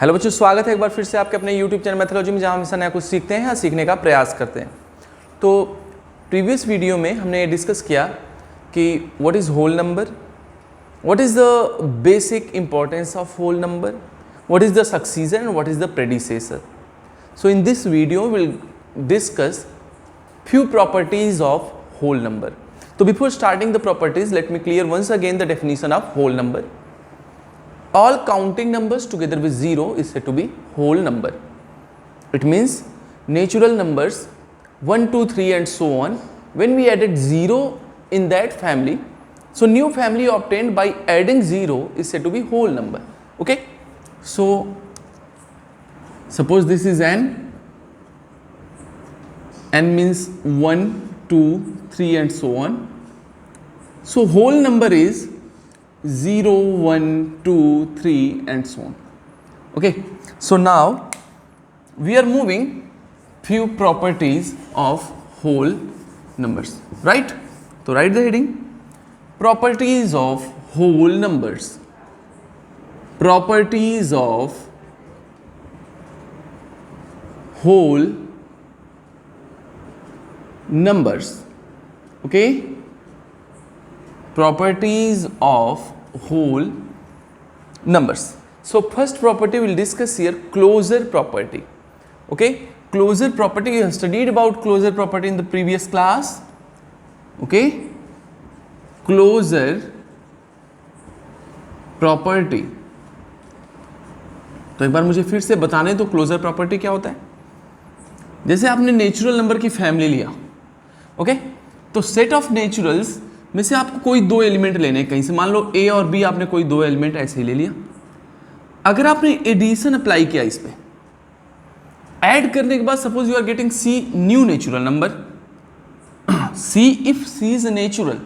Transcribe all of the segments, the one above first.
Hello बच्चों, स्वागत है एक बार फिर से आपके अपने यूट्यूब चैनल मैथोलॉजी में, जहाँ हम हमेशा नया कुछ सीखते हैं या सीखने का प्रयास करते हैं। तो प्रीवियस वीडियो में हमने डिस्कस किया कि what is whole number, what is the basic importance of whole number, what is the successor and what is the predecessor. So in this video will discuss few properties of whole number. So before starting the properties, let me clear once again the definition of whole number. All counting numbers together with zero is said to be whole number. It means natural numbers 1, 2, 3 and so on, when we added zero in that family, so new family obtained by adding zero is said to be whole number. Okay, so suppose this is n means 1, 2, 3 and so on. So whole number is 0, 1, 2, 3 and so on. Okay, so now we are moving few properties of whole numbers, right? So write the heading, properties of whole numbers. Properties of whole numbers. Okay, properties of whole numbers. So first property we'll discuss here, closure property. Okay, closure property, you have studied about closure property in the previous class. Okay, closure property. तो एक बार मुझे फिर से बताने दो closure property क्या होता है। जैसे आपने नेचुरल नंबर की फैमिली लिया, ओके, तो सेट ऑफ नेचुरल्स में से आपको कोई दो एलिमेंट लेने हैं कहीं से, मान लो ए और बी, आपने कोई दो एलिमेंट ऐसे ही ले लिया। अगर आपने एडिशन अप्लाई किया इस पे, ऐड करने के बाद suppose you are getting c new natural number, c if c is natural,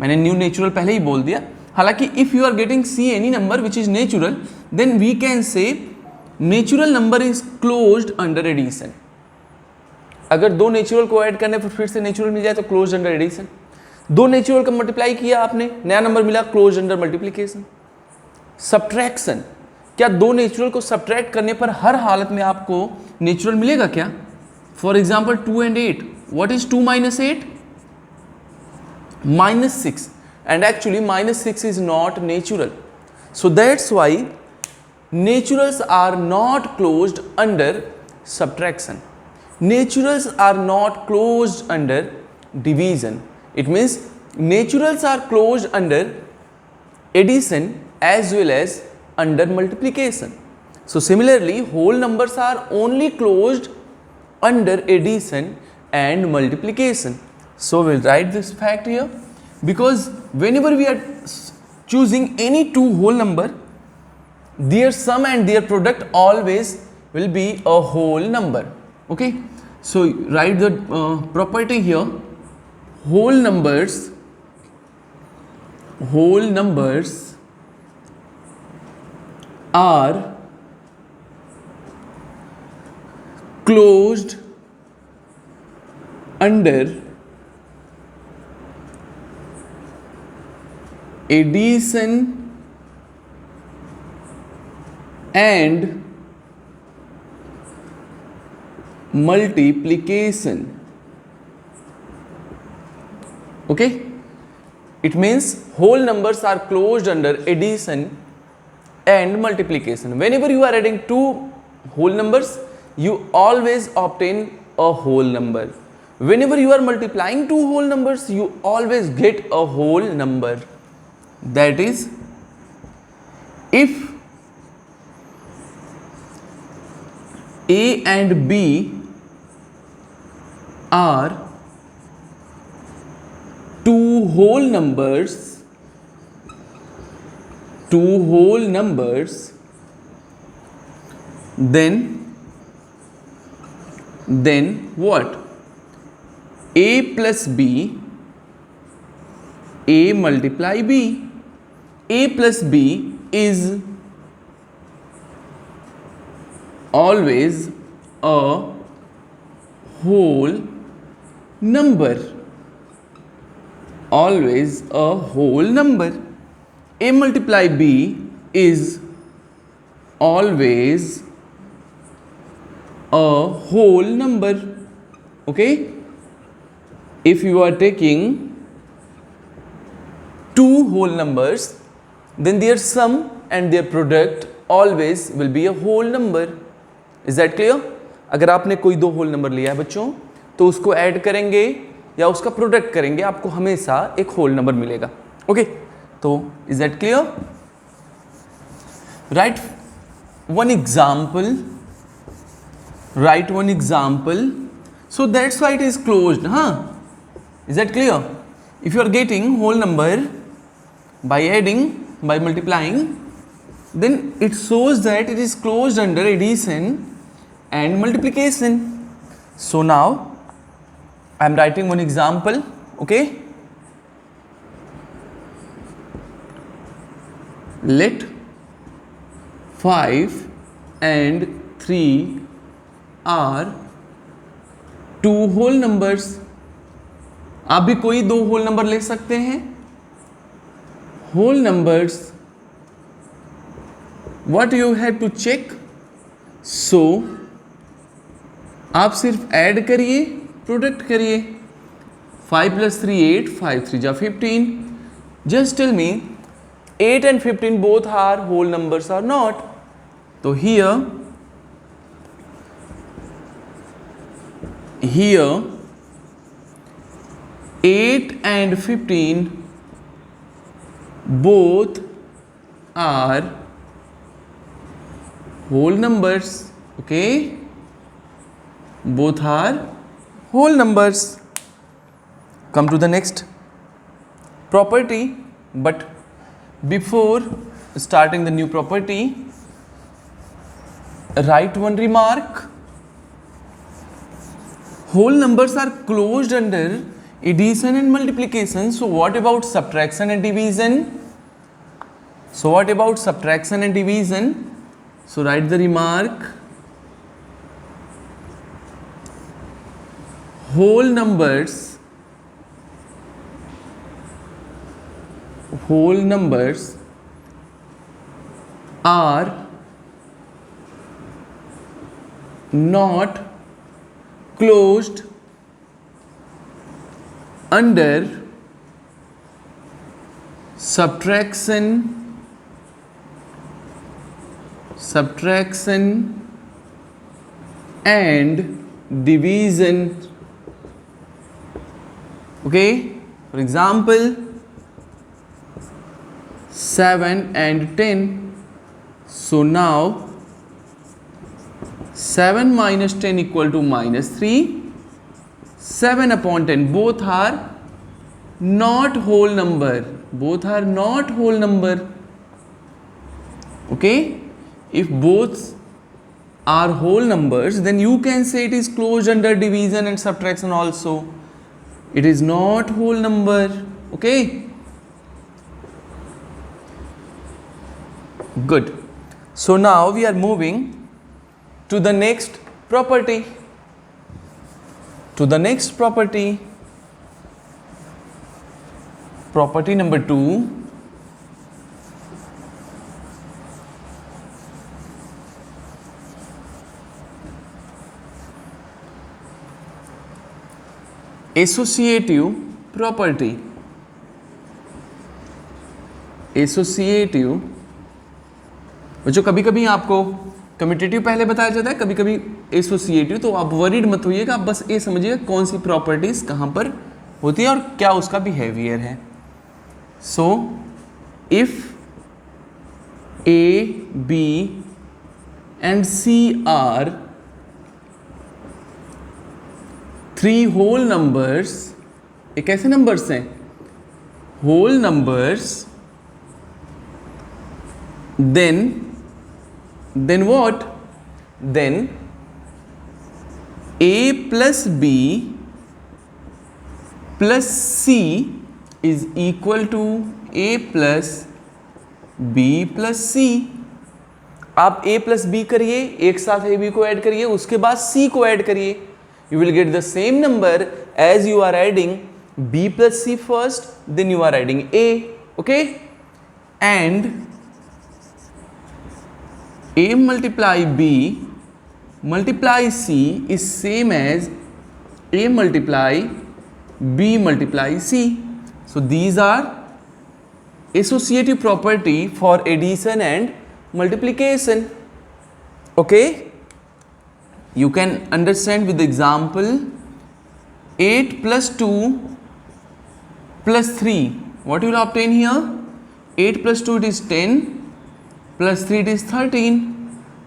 मैंने न्यू नेचुरल पहले ही बोल दिया। हालांकि if you are getting c any number which is natural, then we can say natural number is closed under addition. अगर दो natural को add करने पर फिर से नेचुरल मिल जाए तो क्लोज अंडर एडिशन। दो नेचुरल का मल्टीप्लाई किया आपने, नया नंबर मिला, क्लोज अंडर मल्टीप्लिकेशन। सब्ट्रैक्शन, क्या दो नेचुरल को सब्ट्रैक्ट करने पर हर हालत में आपको नेचुरल मिलेगा क्या? For example 2 and 8, what is 2 minus 8? -6, and actually -6 is not natural. So that's why naturals are not closed under subtraction. Naturals are not closed under division. It means naturals are closed under addition as well as under multiplication. So similarly, whole numbers are only closed under addition and multiplication. So we'll write this fact here, because whenever we are choosing any two whole number, their sum and their product always will be a whole number. Okay, so write the property here, whole numbers are closed under addition and multiplication. Okay, it means whole numbers are closed under addition and multiplication. Whenever you are adding two whole numbers, you always obtain a whole number. Whenever you are multiplying two whole numbers, you always get a whole number. That is, if A and B are two whole numbers, then what? A plus B, A multiply B, A plus B is always a whole number. Always a whole number. A multiply B is always a whole number. Okay, if you are taking two whole numbers, then their sum and their product always will be a whole number. Is that clear? अगर आपने कोई दो whole number लिया है बच्चों, तो उसको add करेंगे या उसका प्रोडक्ट करेंगे, आपको हमेशा एक होल नंबर मिलेगा. ओके, तो is that clear? Right one example. Write one example. So that's why it is closed. Is that clear? If you are getting whole number by adding, by multiplying, then it shows that it is closed under addition and multiplication. So now I am writing one example. Okay. Let 5 and 3 are two whole numbers. आप भी कोई दो whole number ले सकते हैं. Whole numbers, what you have to check. So आप सिर्फ add करिए, प्रोडक्ट करिए. 5 + 3 8, 5 3 जा 15. Just tell me 8 and 15 both are whole numbers or not. तो here 8 and 15 both are whole numbers. Okay, both are whole numbers. Come to the next property, but before starting the new property, write one remark. Whole numbers are closed under addition and multiplication. So what about subtraction and division? So write the remark. Whole numbers are not closed under subtraction and division. Okay, for example 7 and 10. So now 7 minus 10 equal to -3. 7 upon 10, both are not whole number. Okay, if both are whole numbers, then you can say it is closed under division and subtraction also. It is not whole number. Okay, good. So now we are moving to the next property. Property number 2. Associative property. बच्चों कभी कभी आपको commutative पहले बताया जाता है, कभी कभी एसोसिएटिव. तो आप वरीड मत होइएगा, आप बस ये समझिएगा कौन सी प्रॉपर्टीज कहाँ पर होती है और क्या उसका बिहेवियर है. So if A B and C are 3 whole numbers, ये कैसे नंबर्स हैं? Whole numbers. then what? Then a plus b plus c is equal to a plus b plus c. आप a plus b करिए, एक साथ a b को add करिए, उसके बाद c को ऐड करिए. You will get the same number as you are adding b plus c first, then you are adding a. Okay, and A multiply B multiply C is same as A multiply B multiply C. So these are associative property for addition and multiplication. Okay, you can understand with the example 8 plus 2 plus 3. What you will obtain here? 8 plus 2 it is 10 plus 3 it is 13.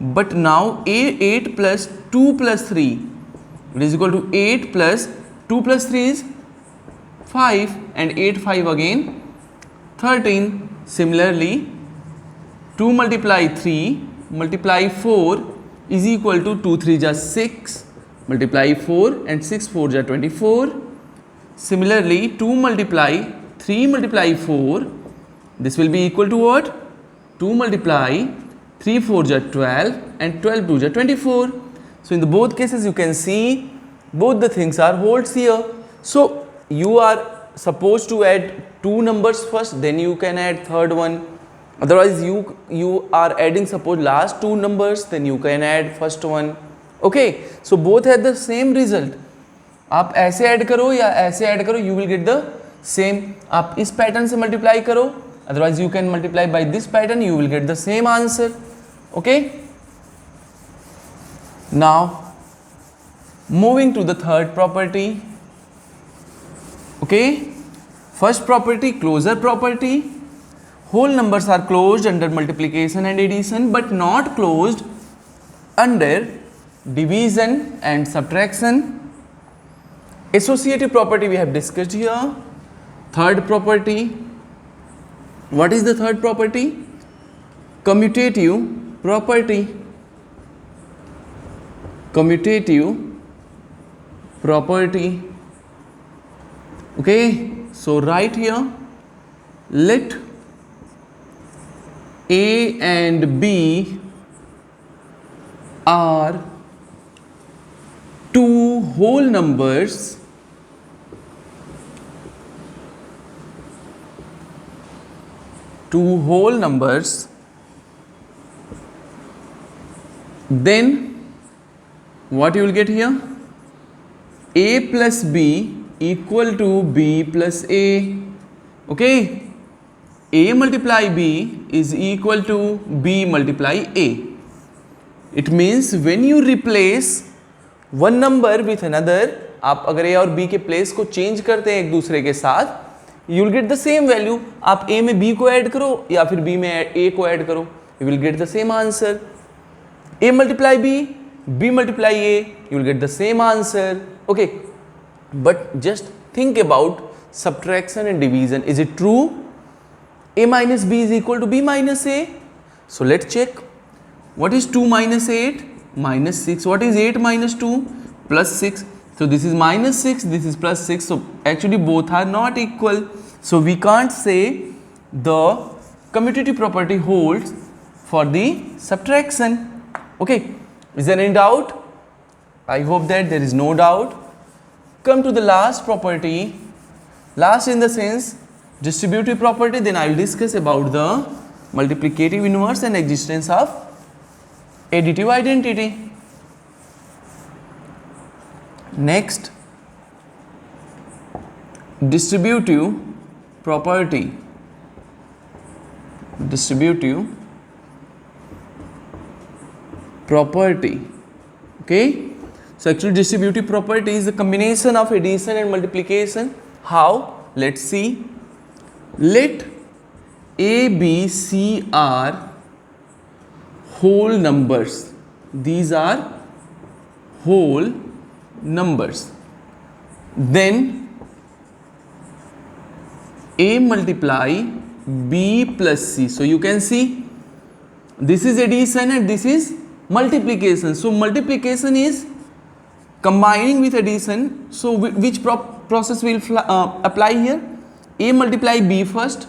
But now 8 plus 2 plus 3 it is equal to 8 plus 2 plus 3 is 5 and 8 5 again 13. Similarly 2 multiply 3 multiply 4 is equal to 2 3 just 6 multiply 4 and 6 4 just 24. Similarly 2 multiply 3 multiply 4, this will be equal to what? 2 multiply 3 4 just 12 and 12 2 just 24. So in the both cases you can see both the things are holds here. So you are supposed to add two numbers first, then you can add third one. Otherwise you are adding suppose last two numbers, then you can add first one. Okay, so both have the same result. आप ऐसे add करो या ऐसे add करो, you will get the same. आप इस pattern से multiply करो, otherwise you can multiply by this pattern, you will get the same answer. Okay, now moving to the third property. Okay, first property, closure property. Whole numbers are closed under multiplication and addition but not closed under division and subtraction. Associative property we have discussed here. Third property, what is the third property? Commutative property. Commutative property. Okay, so write here, let A and B are two whole numbers then what you will get here? A plus B equal to B plus A. Okay, A multiply B is equal to B multiply A. It means when you replace one number with another, आप अगर A और B के place को change करते हैं एक दूसरे के साथ, you will get the same value. आप A में B को ऐड करो या फिर B में A को ऐड करो, you will get the same answer. A multiply B, B multiply A, you will get the same answer. Okay, but just think about subtraction and division. Is it true? A minus B is equal to B minus A. So let's check. What is 2 minus 8? Minus 6. What is 8 minus 2? Plus 6. So this is minus 6, this is plus 6. So actually both are not equal. So we can't say the commutative property holds for the subtraction. Okay, is there any doubt? I hope that there is no doubt. Come to the last property. Last in the sense distributive property, then I will discuss about the multiplicative inverse and existence of additive identity. Next, distributive property. Distributive property. Okay, so actually distributive property is the combination of addition and multiplication. How? Let's see. Let A, B, C are whole numbers. These are whole numbers. Then A multiply B plus C. So you can see this is addition and this is multiplication. So multiplication is combining with addition. So which process will apply here? A multiply B first.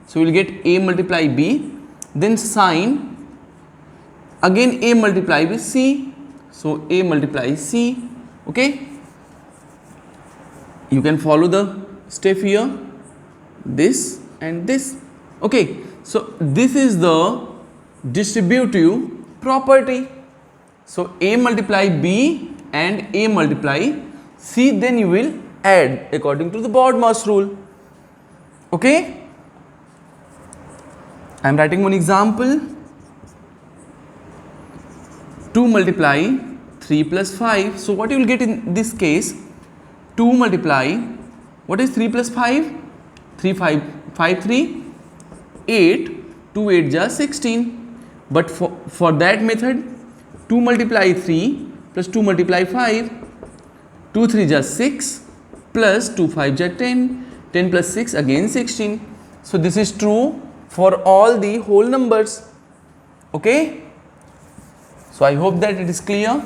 So we will get A multiply B. Then sign. Again A multiply with C. So A multiply C. Okay. You can follow the step here. This and this. Okay. So this is the distributive property. So A multiply B and A multiply C, then you will add according to the BODMAS rule. Okay, I am writing one example. 2 multiply 3 plus 5. So what you will get in this case? 2 multiply, what is 3 plus 5? 3 5 5 3 8, 2 8 just 16. But for that method, 2 multiply 3 plus 2 multiply 5, 2 3 just 6 plus 2 5 just 10, 10 plus 6 again 16. So this is true for all the whole numbers. Okay, so I hope that it is clear.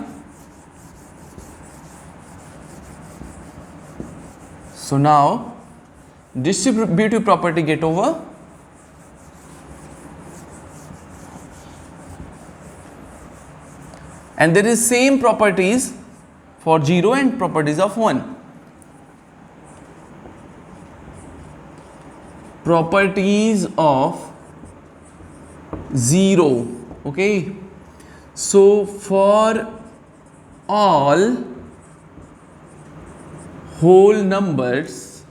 So now distributive property get over. And there is same properties for 0 and properties of 1. Properties of 0. Okay, so for all whole numbers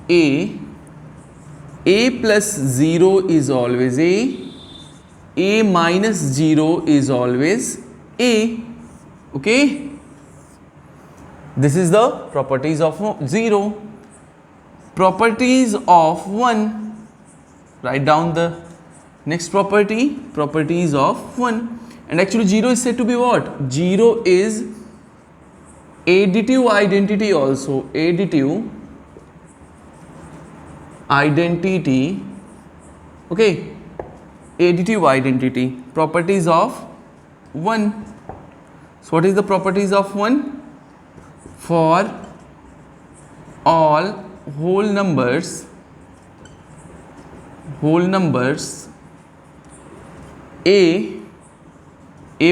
A plus 0 is always A minus 0 is always A. Okay, this is the properties of 0. Properties of 1, write down the next property, properties of 1. And actually 0 is said to be what? 0 is additive identity also, additive identity. Okay, additive identity, properties of 1. So what is the properties of 1? For all whole numbers A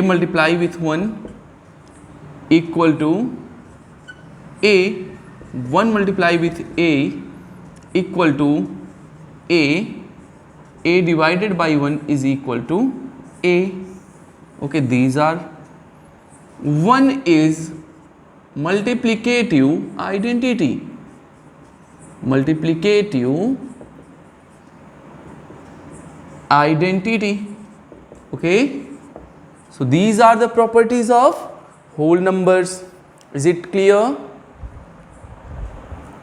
multiply with 1 equal to A, 1 multiply with A equal to A divided by 1 is equal to A. Okay, these are, 1 is multiplicative identity, okay, so these are the properties of whole numbers. Is it clear?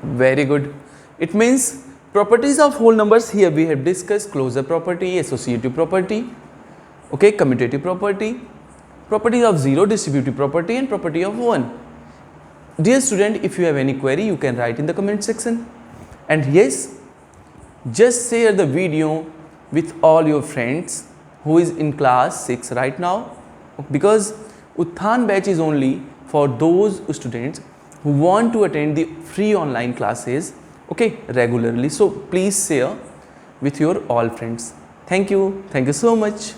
Very good. It means properties of whole numbers, here we have discussed closure property, associative property, okay, commutative property, properties of 0, distributive property, and property of 1. Dear student, if you have any query, you can write in the comment section. And yes, just share the video with all your friends who is in class 6 right now, because Utthan batch is only for those students who want to attend the free online classes, okay, regularly. So please share with your all friends. Thank you so much.